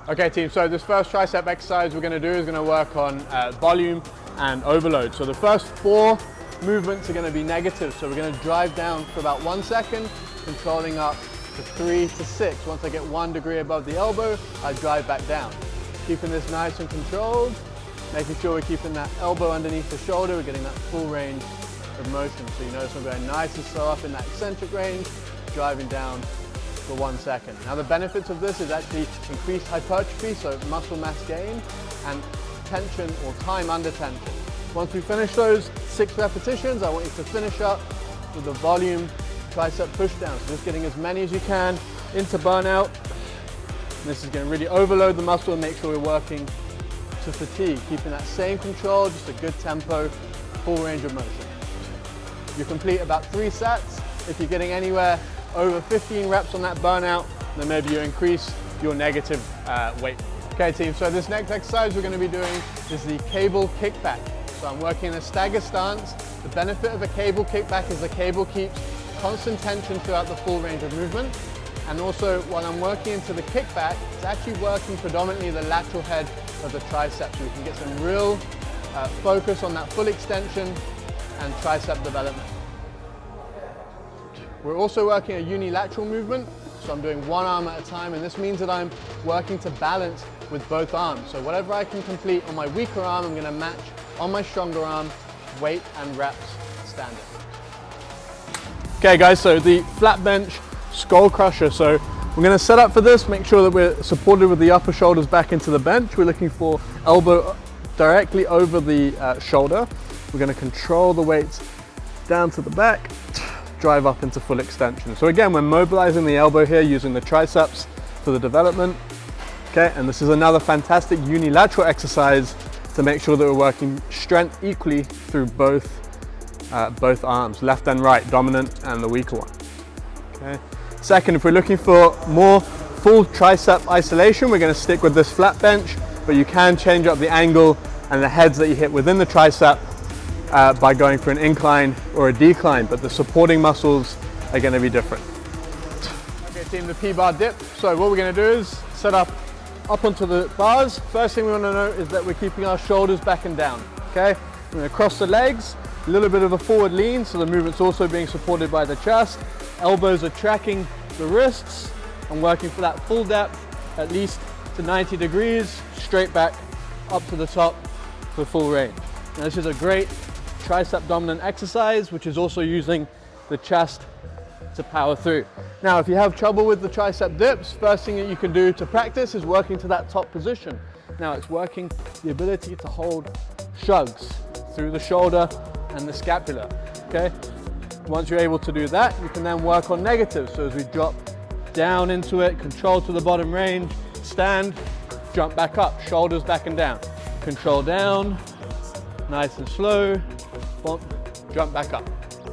Okay team, so this first tricep exercise we're going to do is going to work on volume and overload. So the first 4 movements are going to be negative. So we're going to drive down for about 1 second, controlling up to 3 to 6. Once I get 1 degree above the elbow, I drive back down. Keeping this nice and controlled, making sure we're keeping that elbow underneath the shoulder, we're getting that full range of motion. So you notice I'm going nice and slow up in that eccentric range, driving down for 1 second. Now the benefits of this is actually increased hypertrophy, so muscle mass gain, and tension or time under tension. Once we finish those 6 repetitions, I want you to finish up with a volume tricep push down. So just getting as many as you can into burnout. This is going to really overload the muscle and make sure we're working to fatigue, keeping that same control, just a good tempo, full range of motion. You complete about 3 sets. If you're getting anywhere over 15 reps on that burnout, then maybe you increase your negative weight. Okay team, so this next exercise we're going to be doing is the cable kickback. So I'm working in a stagger stance. The benefit of a cable kickback is the cable keeps constant tension throughout the full range of movement. And also while I'm working into the kickback, it's actually working predominantly the lateral head of the tricep. So we can get some real focus on that full extension and tricep development. We're also working a unilateral movement, so I'm doing 1 arm at a time, and this means that I'm working to balance with both arms. So whatever I can complete on my weaker arm, I'm going to match on my stronger arm, weight and reps standard. Okay guys, so the flat bench skull crusher. So we're going to set up for this, make sure that we're supported with the upper shoulders back into the bench. We're looking for elbow directly over the shoulder. We're going to control the weights down to the back, drive up into full extension. So again, we're mobilizing the elbow here using the triceps for the development. Okay, and this is another fantastic unilateral exercise to make sure that we're working strength equally through both arms, left and right, dominant and the weaker one. Okay. Second, if we're looking for more full tricep isolation, we're going to stick with this flat bench, but you can change up the angle and the heads that you hit within the tricep by going for an incline or a decline, but the supporting muscles are going to be different. Okay team, the P-bar dip. So what we're going to do is set up onto the bars. First thing we want to note is that we're keeping our shoulders back and down. Okay, we're going to cross the legs, a little bit of a forward lean, so the movement's also being supported by the chest. Elbows are tracking the wrists and working for that full depth, at least to 90 degrees, straight back up to the top for full range. Now this is a great tricep dominant exercise, which is also using the chest to power through. Now, if you have trouble with the tricep dips, first thing that you can do to practice is working to that top position. Now it's working the ability to hold shrugs through the shoulder and the scapula, okay? Once you're able to do that, you can then work on negatives. So as we drop down into it, control to the bottom range, stand, jump back up, shoulders back and down. Control down, nice and slow, bump, jump back up.